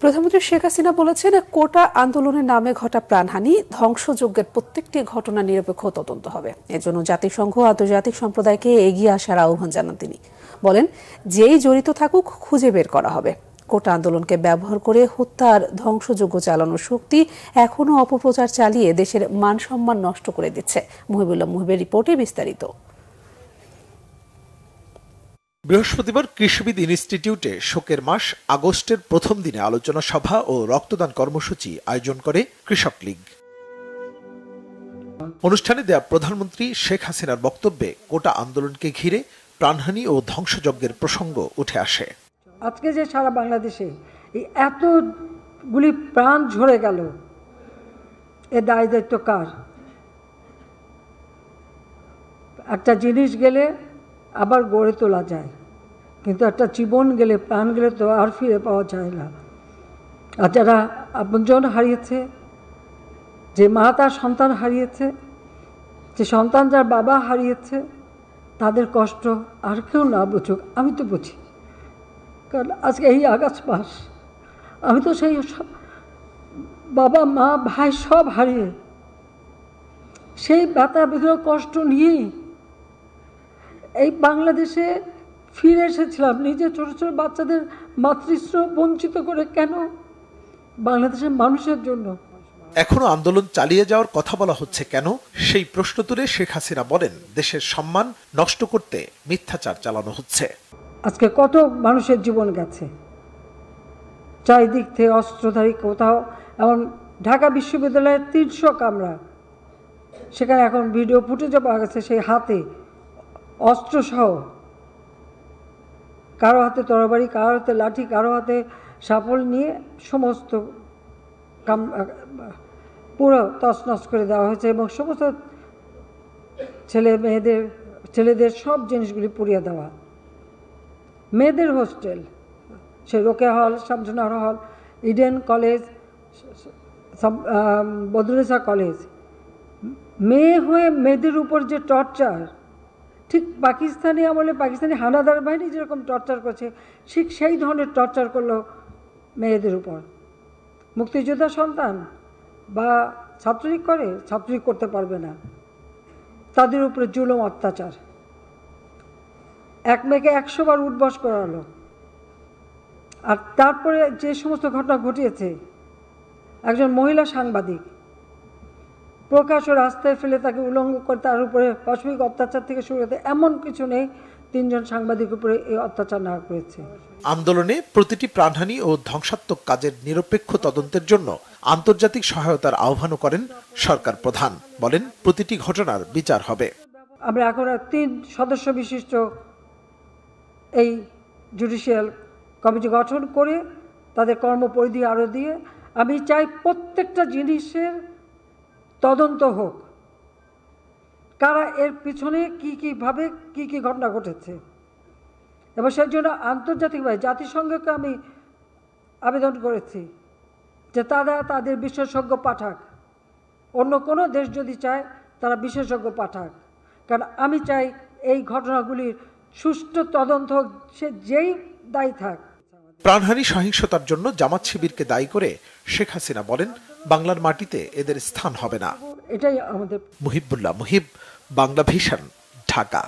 প্রধানমন্ত্রী শেখ হাসিনা বলেছেন, কোটা আন্দোলনের নামে ঘটা প্রাণহানি ধ্বংসযজ্ঞের প্রত্যেকটি ঘটনা নিরপেক্ষ তদন্ত হবে। এজন্য জাতিসংঘ আন্তর্জাতিক সম্প্রদায়কে এগিয়ে আসার আহ্বান জানান তিনি। বলেন, যেই জড়িত থাকুক খুঁজে বের করা হবে। কোটা আন্দোলনকে ব্যবহার করে হত্যার ধ্বংসযজ্ঞ চালানোর শক্তি এখনো অপপ্রচার চালিয়ে দেশের মান সম্মান নষ্ট করে দিচ্ছে। মুহিবুল্লাহ মুহিবের রিপোর্টে বিস্তারিত। বৃহস্পতিবার কৃষিবিদ ইনস্টিটিউটে শোকের মাস আগস্টের প্রথম দিনে আলোচনা সভা ও রক্তদান কর্মসূচি আয়োজন করে কৃষক লীগ। অনুষ্ঠানে দেয়া প্রধানমন্ত্রী শেখ হাসিনার বক্তব্যে কোটা আন্দোলনকে ঘিরে প্রাণহানি ও ধ্বংসযজ্ঞের প্রসঙ্গ উঠে আসে। আজকে যে সারা বাংলাদেশে এই এতগুলি প্রাণ ঝরে গেল, এ দায় দায়িত্ব কার? একটা জিনিস গেলে আবার গড়ে তোলা যায়, কিন্তু একটা জীবন গেলে, প্রাণ গেলে তো আর ফিরে পাওয়া যায় না। আর যারা আপনজন হারিয়েছে, যে মা তার সন্তান হারিয়েছে, যে সন্তান যার বাবা হারিয়েছে, তাদের কষ্ট আর কেউ না বুঝুক, আমি তো বুঝি। কারণ আজকে এই আগস্ট মাস, আমি তো সেই বাবা মা ভাই সব হারিয়ে সেই ব্যথা বেদনা কষ্ট নিয়েই এই বাংলাদেশে ফিরে এসেছিলাম। নিজের ছোট ছোট বাচ্চাদের মাতৃস্নেহ বঞ্চিত করে কেন? বাংলাদেশের মানুষের জন্য। এখনো আন্দোলন চালিয়ে যাওয়ার কথা বলা হচ্ছে কেন, সেই প্রশ্ন তুলে শেখ হাসিনা বলেন, দেশের সম্মান নষ্ট করতে মিথ্যাচার চালানো হচ্ছে। আজকে কত মানুষের জীবন গেছে, চারিদিক থেকে অস্ত্রধারী, কোথাও এমন ঢাকা বিশ্ববিদ্যালয়ের 300 কামরা, সেখানে এখন ভিডিও ফুটেজও পাওয়া গেছে, সেই হাতে অস্ত্রসহ, কারো হাতে তরবারি, কারো হাতে লাঠি, কারো হাতে শাবল নিয়ে সমস্ত পুরো তছনছ করে দেওয়া হয়েছে এবং সমস্ত ছেলেদের সব জিনিসগুলি পুড়িয়ে দেওয়া। মেয়েদের হোস্টেল, সে রোকেয়া হল, শামসুন্নাহর হল, ইডেন কলেজ, বদরুন্নেসা কলেজ, মেয়ে হয়ে মেয়েদের উপর যে টর্চার, ঠিক পাকিস্তানি আমলে পাকিস্তানি হানাদার বাহিনী যেরকম টর্চার করছে, ঠিক সেই ধরনের টর্চার করলো মেয়েদের উপর। মুক্তিযোদ্ধা সন্তান বা ছাত্রলীগ করে, ছাত্রলীগ করতে পারবে না, তাদের উপরে জুলুম অত্যাচার। এক মেয়েকে 100 বার উঠবস করালো। আর তারপরে যে সমস্ত ঘটনা ঘটিয়েছে, একজন মহিলা সাংবাদিক প্রকাশ্য রাস্তায় ফেলে তাকে উলঙ্গ করে তার উপরে পাশবিক অত্যাচার থেকে শুরু করতে, এমন কিছু নেই 3 জন সাংবাদিক উপরে এই অত্যাচার না করেছে। আন্দোলনে প্রতিটি প্রাণহানি ও ধ্বংসাত্মক কাজের নিরপেক্ষ তদন্তের জন্য আন্তর্জাতিক সহায়তার আহ্বানও করেন সরকার প্রধান। বলেন, প্রতিটি ঘটনার বিচার হবে। আমরা এখন 3 সদস্য বিশিষ্ট এই জুডিশিয়াল কমিটি গঠন করে তাদের কর্মপরিধি আরও দিয়ে আমি চাই প্রত্যেকটা জিনিসের তদন্ত হোক, কারা এর পিছনে কীভাবে কী ঘটনা ঘটেছে। এবং সেই জন্য আন্তর্জাতিকভাবে জাতিসংঘকে আমি আবেদন করেছি যে তারা তাদের বিশেষজ্ঞ পাঠাক। অন্য কোনো দেশ যদি চায় তারা বিশেষজ্ঞ পাঠাক, কারণ আমি চাই এই ঘটনাগুলির সুষ্ঠু তদন্ত হোক, সে যেই দায়ী থাক। প্রাণহানি সহিংসতার জন্য জামাত শিবিরকে দায়ী করে শেখ হাসিনা বলেন, বাংলার মাটিতে এদের স্থান হবে না। এটাই আমাদের। মুহিবুল্লাহ মুহিব, বাংলা ভিশন, ঢাকা।